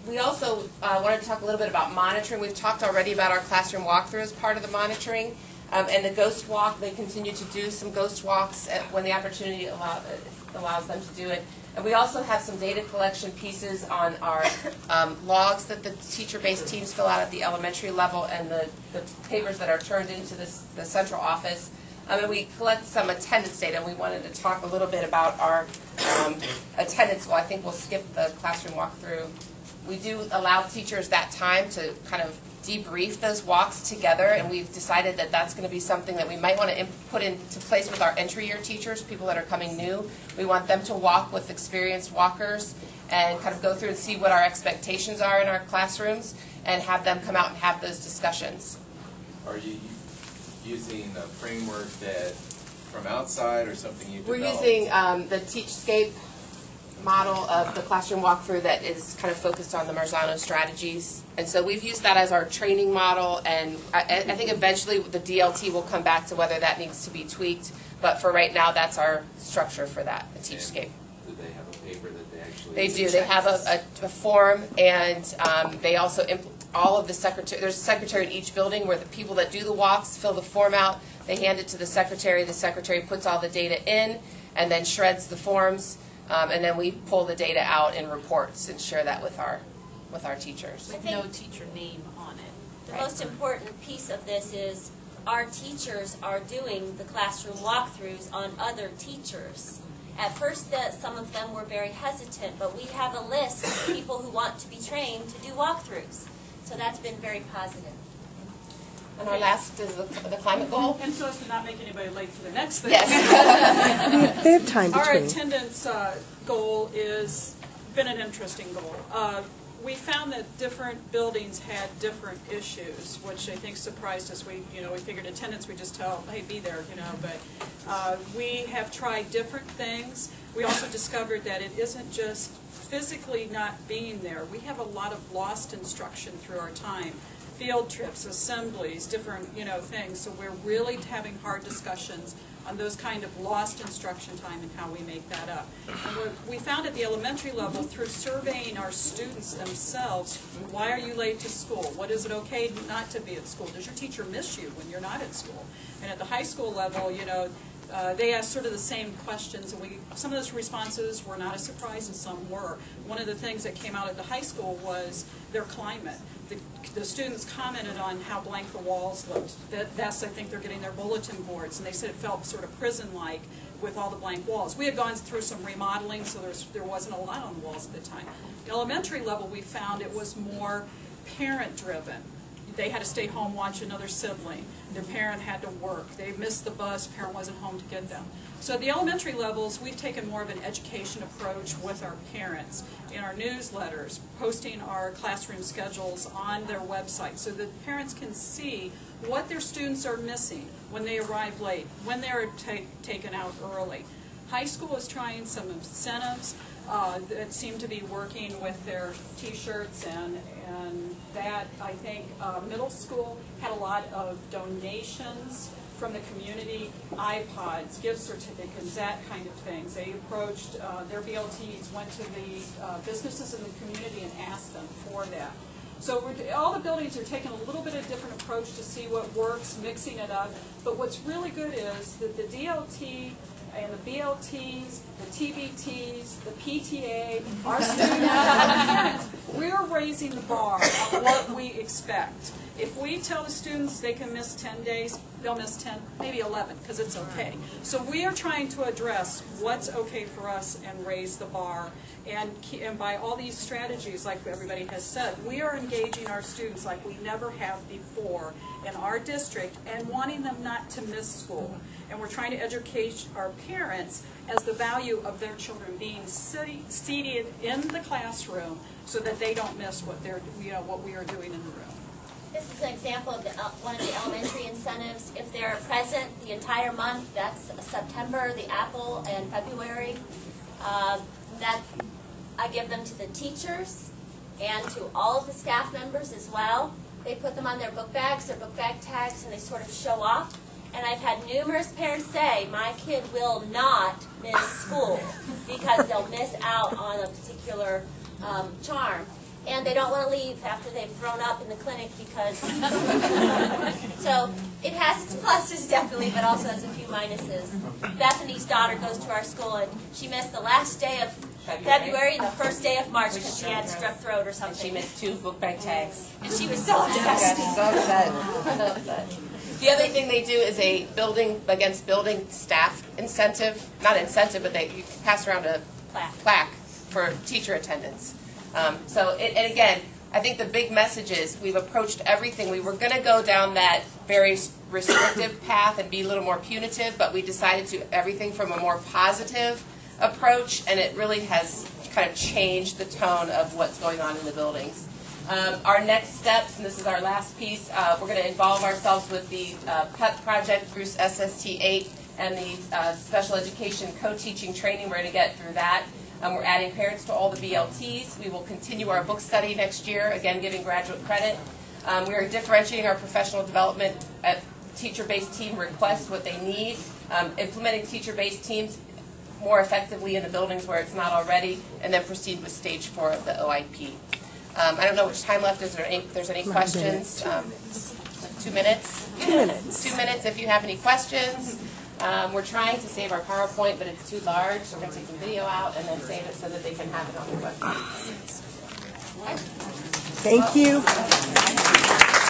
We also wanted to talk a little bit about monitoring. We've talked already about our classroom walkthrough as part of the monitoring. And the ghost walk, they continue to do some ghost walks when the opportunity allows them to do it. And we also have some data collection pieces on our logs that the teacher-based teams fill out at the elementary level and the papers that are turned into the central office. And we collect some attendance data, and we wanted to talk a little bit about our attendance. Well, I think we'll skip the classroom walkthrough. We do allow teachers that time to kind of debrief those walks together, and we've decided that that's going to be something that we might want to put into place with our entry year teachers, people that are coming new. We want them to walk with experienced walkers and kind of go through and see what our expectations are in our classrooms and have them come out and have those discussions. Are you using a framework that from outside or something you developed? We're using the TeachScape model of the classroom walkthrough that is kind of focused on the Marzano strategies. And so we've used that as our training model, and I think eventually the DLT will come back to whether that needs to be tweaked. But for right now, that's our structure for that, the TeachScape. Do they have a paper that they actually... They do. They have a form, and they also, all of the secretary, there's a secretary in each building where the people that do the walks fill the form out. They hand it to the secretary puts all the data in and then shreds the forms. And then we pull the data out in reports and share that with our teachers. With no teacher name on it. The most important piece of this is our teachers are doing the classroom walkthroughs on other teachers. At first, some of them were very hesitant, but we have a list of people who want to be trained to do walkthroughs. So that's been very positive. And our last is the climate goal. And so as to not make anybody late for the next thing. Yes. They have time Our between. attendance goal has been an interesting goal. We found that different buildings had different issues, which I think surprised us. We figured attendance, we just tell, hey, be there, but we have tried different things. We also discovered that it isn't just physically not being there. We have a lot of lost instruction through our time. Field trips, assemblies, different things. So we're really having hard discussions on those kind of lost instruction time and how we make that up. And what we found at the elementary level through surveying our students themselves, why are you late to school? What is it okay not to be at school? Does your teacher miss you when you're not at school? And at the high school level, they asked sort of the same questions, and some of those responses were not a surprise and some were. One of the things that came out at the high school was their climate. The students commented on how blank the walls looked. That's, I think, they're getting their bulletin boards, and they said it felt sort of prison-like with all the blank walls. We had gone through some remodeling, so there wasn't a lot on the walls at the time. The elementary level, we found it was more parent-driven. They had to stay home, watch another sibling. Their parent had to work. They missed the bus. Parent wasn't home to get them. So at the elementary levels, we've taken more of an education approach with our parents in our newsletters, posting our classroom schedules on their website so that parents can see what their students are missing when they arrive late, when they're taken out early. High school is trying some incentives that seem to be working with their T-shirts and that, I think, middle school had a lot of donations from the community, iPods, gift certificates, that kind of things. They approached, their BLTs went to the businesses in the community and asked them for that. So all the buildings are taking a little bit of different approach to see what works, mixing it up. But what's really good is that the DLT and the BLTs, the TBTs, the PTA, our students, we're raising the bar on what we expect. If we tell the students they can miss 10 days, they'll miss 10, maybe 11, because it's okay. So we are trying to address what's okay for us and raise the bar. And by all these strategies, like everybody has said, we are engaging our students like we never have before in our district and wanting them not to miss school. And we're trying to educate our parents as the value of their children being seated in the classroom so that they don't miss what we are doing in the room. This is an example of one of the elementary incentives. If they're present the entire month, that's September, the apple, and February, that I give them to the teachers and to all of the staff members as well. They put them on their book bags, their book bag tags, and they sort of show off. And I've had numerous parents say, my kid will not miss school because they'll miss out on a particular charm. and they don't want to leave after they've thrown up in the clinic because, so it has its pluses definitely, but also has a few minuses. Bethany's daughter goes to our school, and she missed the last day of February and the first day of March because she had strep throat or And something. she missed 2 book bag tags. And she was so Yeah, upset. she's so upset. So upset. The other thing they do is a building against building staff incentive, not incentive, but you pass around a plaque for teacher attendance. And again, I think the big message is we've approached everything. We were going to go down that very restrictive path and be a little more punitive, but we decided to everything from a more positive approach, and it really has kind of changed the tone of what's going on in the buildings. Our next steps, and this is our last piece, we're going to involve ourselves with the PEP project through SST 8 and the special education co-teaching training. We're going to get through that. We're adding parents to all the BLTs. We will continue our book study next year, again giving graduate credit. We are differentiating our professional development at teacher-based team request what they need, implementing teacher-based teams more effectively in the buildings where it's not already, and then proceed with stage 4 of the OIP. I don't know which time left. Is there if there's any questions? 2 minutes? 2 minutes. 2 minutes if you have any questions. We're trying to save our PowerPoint, but it's too large, so we're going to take the video out and then save it so that they can have it on their website. Thank you.